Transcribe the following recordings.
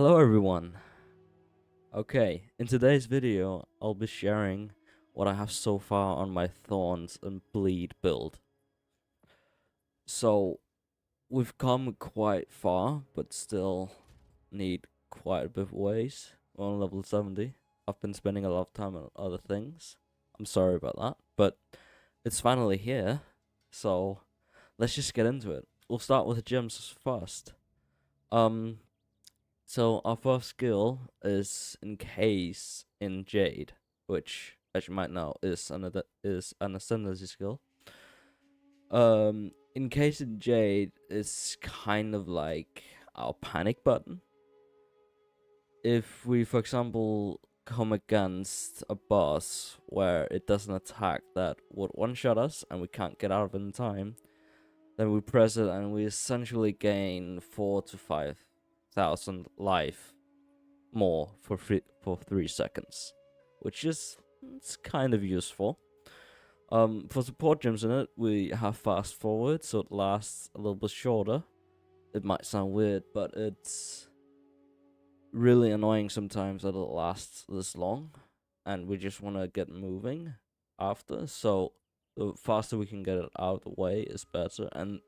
Hello everyone. Okay, in today's video, I'll be sharing what I have so far on my Thorns and Bleed build. So, we've come quite far, but still need quite a bit of ways. We're on level 70. I've been spending a lot of time on other things. I'm sorry about that, but it's finally here. So, let's just get into it. We'll start with the gems first. So our first skill is Encase in Jade, which, as you might know, is an ascendancy skill. Encase in Jade is kind of like our panic button. If we, for example, come against a boss where it does an attack that would one-shot us and we can't get out of it in time, then we press it and we essentially gain 4 to 5,000 life more for 3 seconds, which is it's kind of useful. For support gems in it, we have fast forward, so it lasts a little bit shorter. It might sound weird, but it's really annoying sometimes that it lasts this long, and we just want to get moving after. So the faster we can get it out of the way is better. And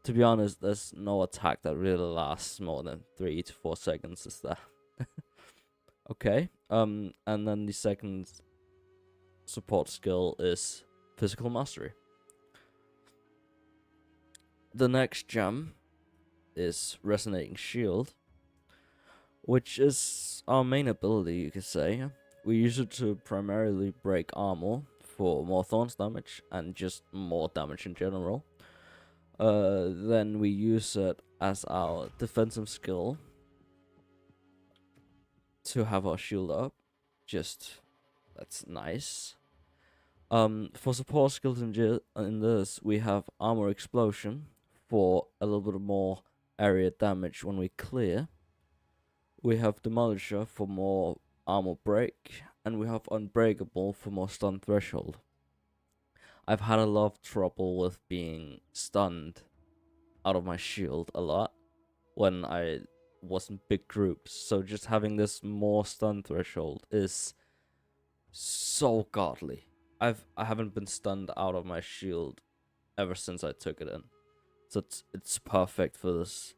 to be honest, there's no attack that really lasts more than 3 to 4 seconds. Is that? Okay. And then the second support skill is physical mastery. The next gem is resonating shield, which is our main ability, you could say. We use it to primarily break armor for more thorns damage and just more damage in general. Then we use it as our defensive skill to have our shield up. Just that's nice. For support skills in this, we have armor explosion for a little bit more area damage when we clear. We have demolisher for more armor break, and we have unbreakable for more stun threshold. I've had a lot of trouble with being stunned out of my shield a lot when I was in big groups, so just having this more stun threshold is so godly. I haven't been stunned out of my shield ever since I took it in, so it's perfect for this.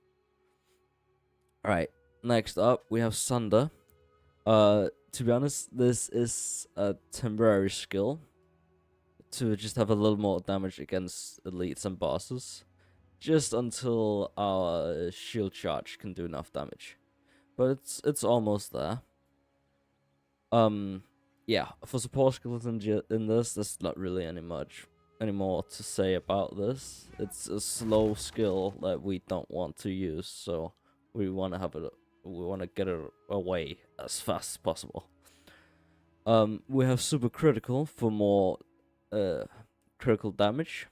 All right, next up we have Sunder. To be honest, this is a temporary skill to just have a little more damage against elites and bosses, just until our shield charge can do enough damage. But it's almost there. Yeah, for support skills in this, there's not really any more to say about this. It's a slow skill that we don't want to use, so we want to get it away as fast as possible. We have super critical for more critical damage.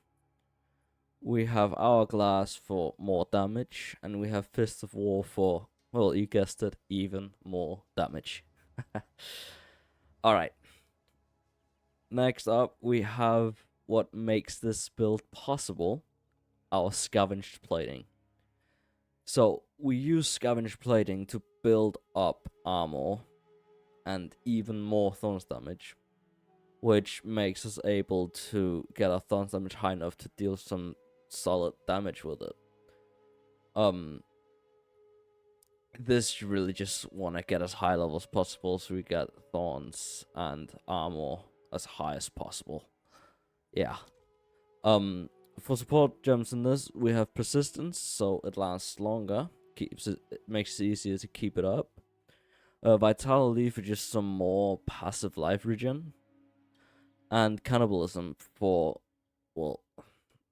We have hourglass for more damage, and we have fist of war for, well, you guessed it, even more damage. Alright. Next up, we have what makes this build possible, our scavenged plating. So, we use scavenged plating to build up armor and even more thorns damage, which makes us able to get our thorns damage high enough to deal some solid damage with it. This you really just want to get as high level as possible, so we get thorns and armor as high as possible. Yeah. For support gems in this, we have persistence, so it lasts longer. It makes it easier to keep it up. Vitality for just some more passive life regen. And cannibalism for, well,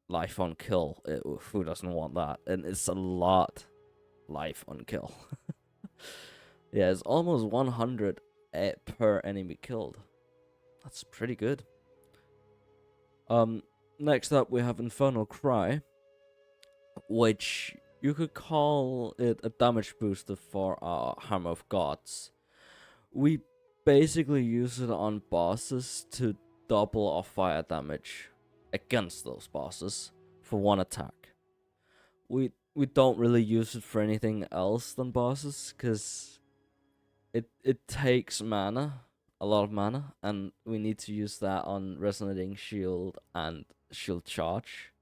life on kill. Who doesn't want that? And it's a lot life on kill. Yeah, it's almost 100 per enemy killed. That's pretty good. Next up we have Infernal Cry, which you could call it a damage booster for our Hammer of Gods. We basically use it on bosses to double our fire damage against those bosses for one attack. We we don't really use it for anything else than bosses, because it takes mana, a lot of mana, and we need to use that on resonating shield and shield charge.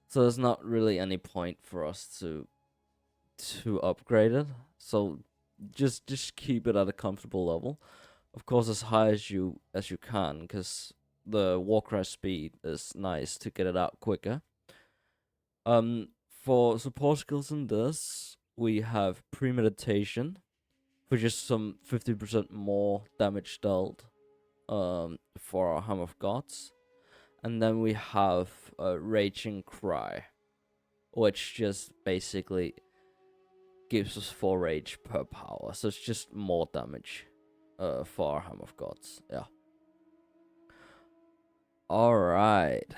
So there's not really any point for us to upgrade it. So just keep it at a comfortable level. Of course, as high as you can, because the Warcry speed is nice to get it out quicker. For support skills in this, we have premeditation, for just some 50% more damage dealt. For our Hammer of Gods, and then we have a Raging Cry, which just basically gives us 4 rage per power, so it's just more damage. For our Hammer of Gods, yeah. Alright.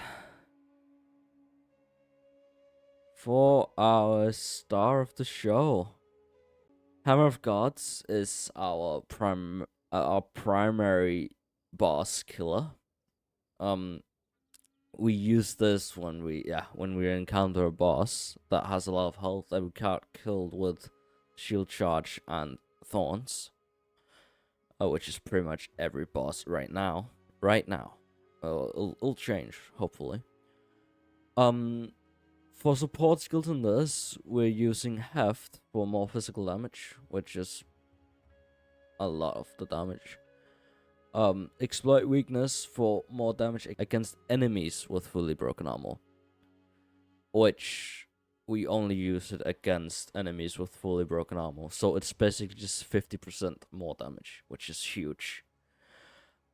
For our star of the show, Hammer of Gods is our primary boss killer. We use this when we encounter a boss that has a lot of health that we can't kill with shield charge and Thorns. Which is pretty much every boss right now. It'll change, hopefully. For support skills in this, we're using Heft for more physical damage, which is a lot of the damage. Exploit weakness for more damage against enemies with fully broken armor, which we only use it against enemies with fully broken armor, so it's basically just 50% more damage, which is huge.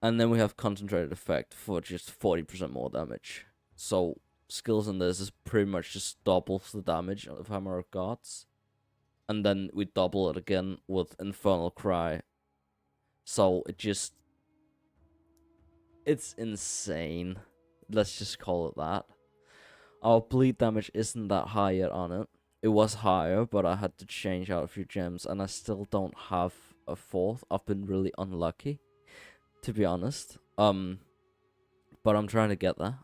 And then we have concentrated effect for just 40% more damage. So skills in this is pretty much just doubles the damage of Hammer of Gods, and then we double it again with Infernal Cry. So it's insane. Let's just call it that. Our bleed damage isn't that high yet on it. It was higher, but I had to change out a few gems, and I still don't have a 4th. I've been really unlucky, to be honest. But I'm trying to get there.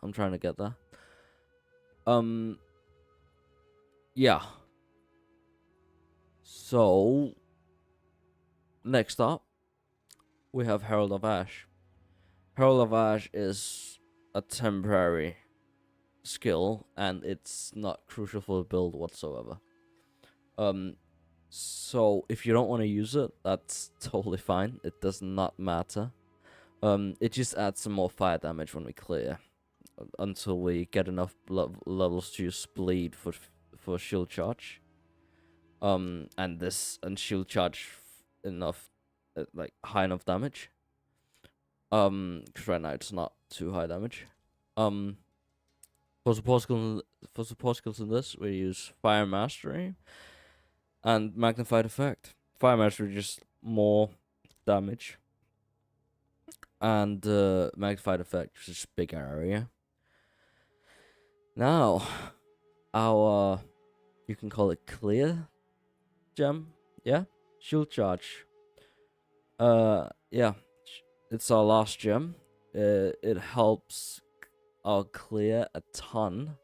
Yeah. So, next up, we have Herald of Ash. Herald of Ash is a temporary skill, and it's not crucial for the build whatsoever. So if you don't want to use it, that's totally fine. It does not matter. It just adds some more fire damage when we clear, until we get enough levels to use bleed for shield charge. And shield charge enough, like high enough damage. Because right now it's not too high damage. For support skills in this, we use Fire Mastery and Magnified Effect. Fire Mastery just more damage, and Magnified Effect is just big area. Now, our you can call it clear gem, yeah, Shield Charge. Yeah, it's our last gem. It helps our clear a ton.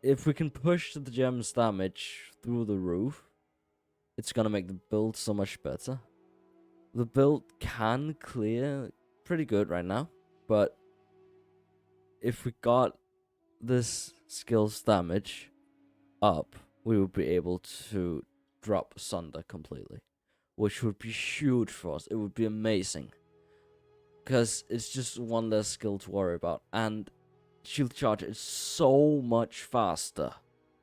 If we can push the gem's damage through the roof, it's gonna make the build so much better. The build can clear pretty good right now, but if we got this skill's damage up, we would be able to drop Sunder completely, which would be huge for us. It would be amazing, because it's just one less skill to worry about, and Shield Charge is so much faster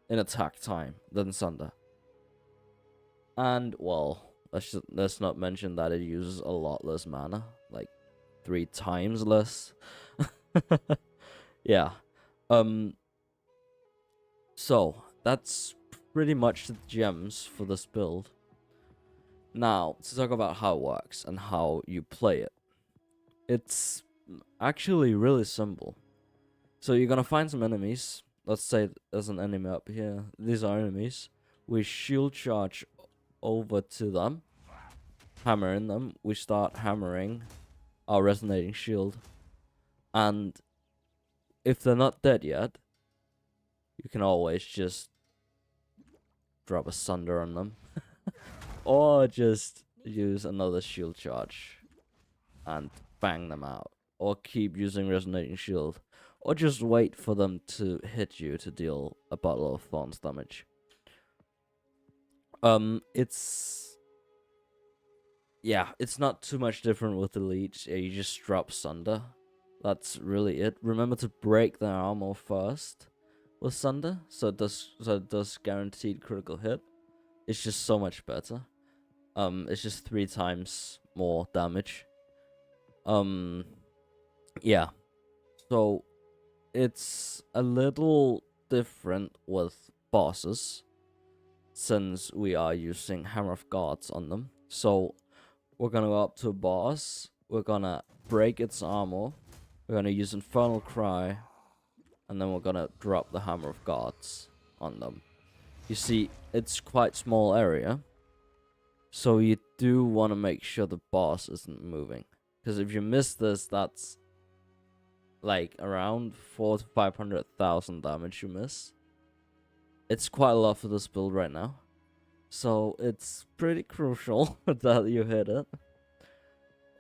in attack time than Sunder. And, well, let's not mention that it uses a lot less mana, like 3 times less. Yeah. So that's pretty much the gems for this build. Now, to talk about how it works and how you play it. It's actually really simple. So you're gonna find some enemies. Let's say there's an enemy up here. These are enemies. We shield charge over to them, hammering them. We start hammering our resonating shield, and if they're not dead yet, you can always just drop a Sunder on them. Or just use another shield charge and bang them out. Or keep using Resonating Shield. Or just wait for them to hit you to deal a bottle of Thorns damage. It's... Yeah, it's not too much different with the leech. Yeah, you just drop Sunder. That's really it. Remember to break their armor first with Sunder, so it does guaranteed critical hit. It's just so much better. It's just 3 times more damage. Yeah. So it's a little different with bosses, since we are using Hammer of Gods on them. So we're gonna go up to a boss, we're gonna break its armor, we're gonna use Infernal Cry, and then we're gonna drop the Hammer of Gods on them. You see, it's quite small area, so you do want to make sure the boss isn't moving. Because if you miss this, that's like around 400 to 500,000 damage you miss. It's quite a lot for this build right now. So it's pretty crucial that you hit it.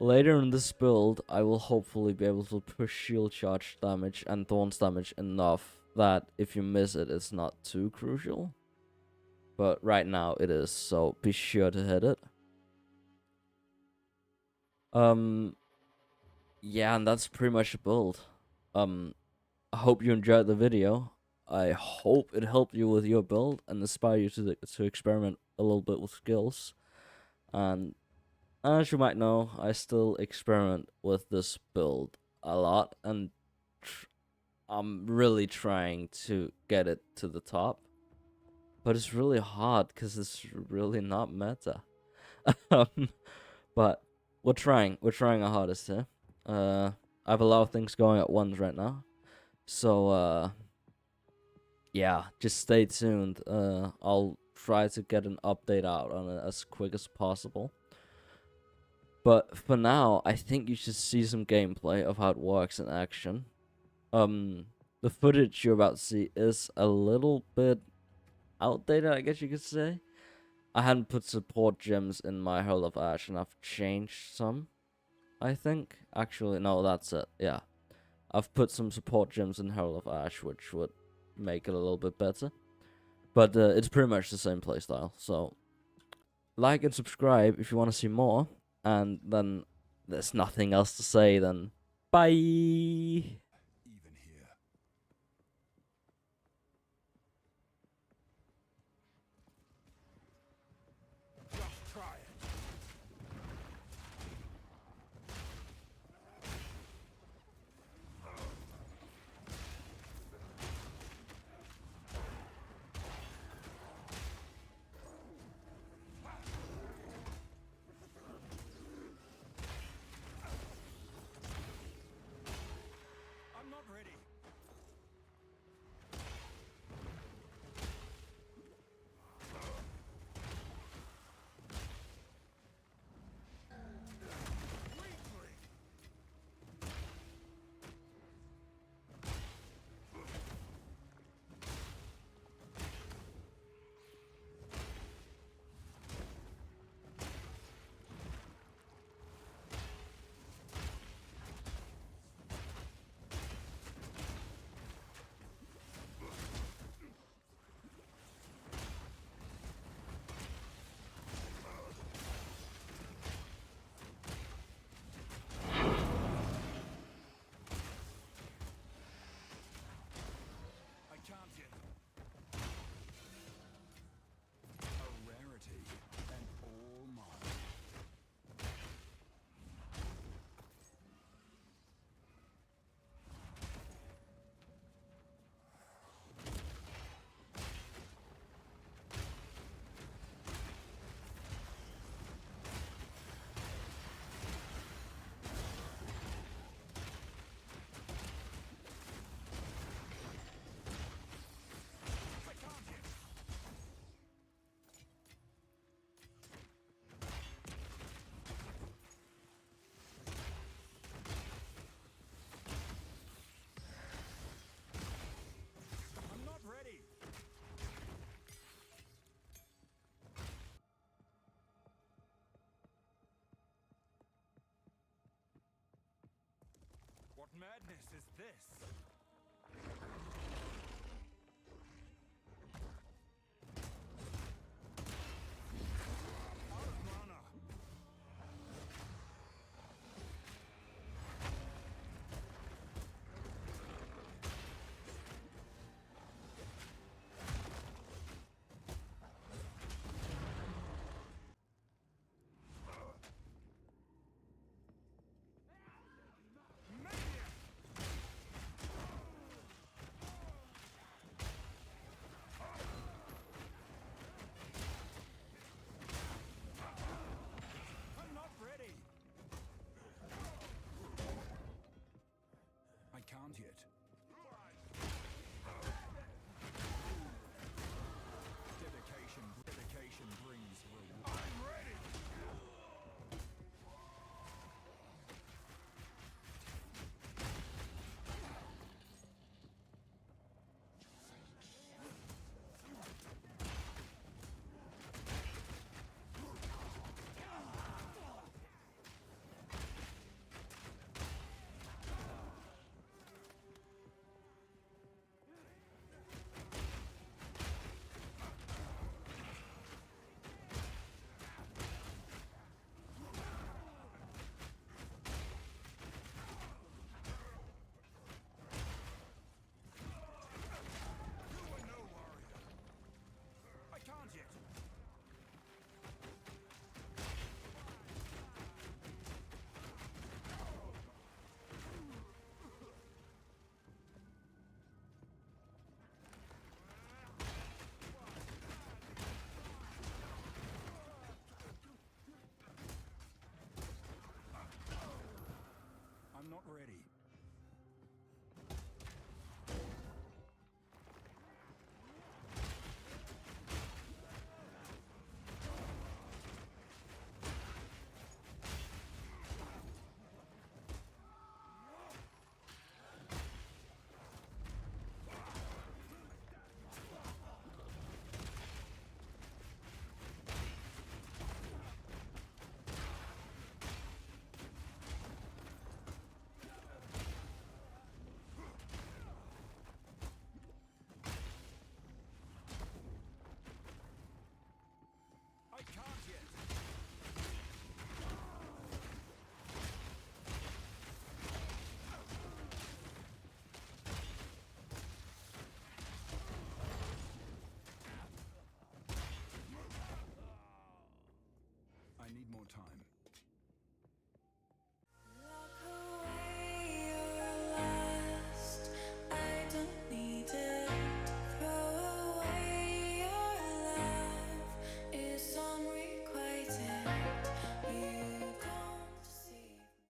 Later in this build, I will hopefully be able to push shield charge damage and Thorns damage enough that if you miss it, it's not too crucial. But right now it is, so be sure to hit it. Yeah, and that's pretty much the build. I hope you enjoyed the video. I hope it helped you with your build and inspire you to experiment a little bit with skills. And as you might know, I still experiment with this build a lot, and I'm really trying to get it to the top. But it's really hard because it's really not meta. But we're trying our hardest here. I have a lot of things going at once right now. So, yeah, just stay tuned. I'll try to get an update out on it as quick as possible. But for now, I think you should see some gameplay of how it works in action. The footage you're about to see is a little bit outdated, I guess you could say. I hadn't put support gems in my Herald of Ash, and I've changed some, I think. Actually, no, that's it, yeah. I've put some support gems in Herald of Ash, which would make it a little bit better. But it's pretty much the same playstyle, so like and subscribe if you want to see more. And then there's nothing else to say then. Bye! madness is this?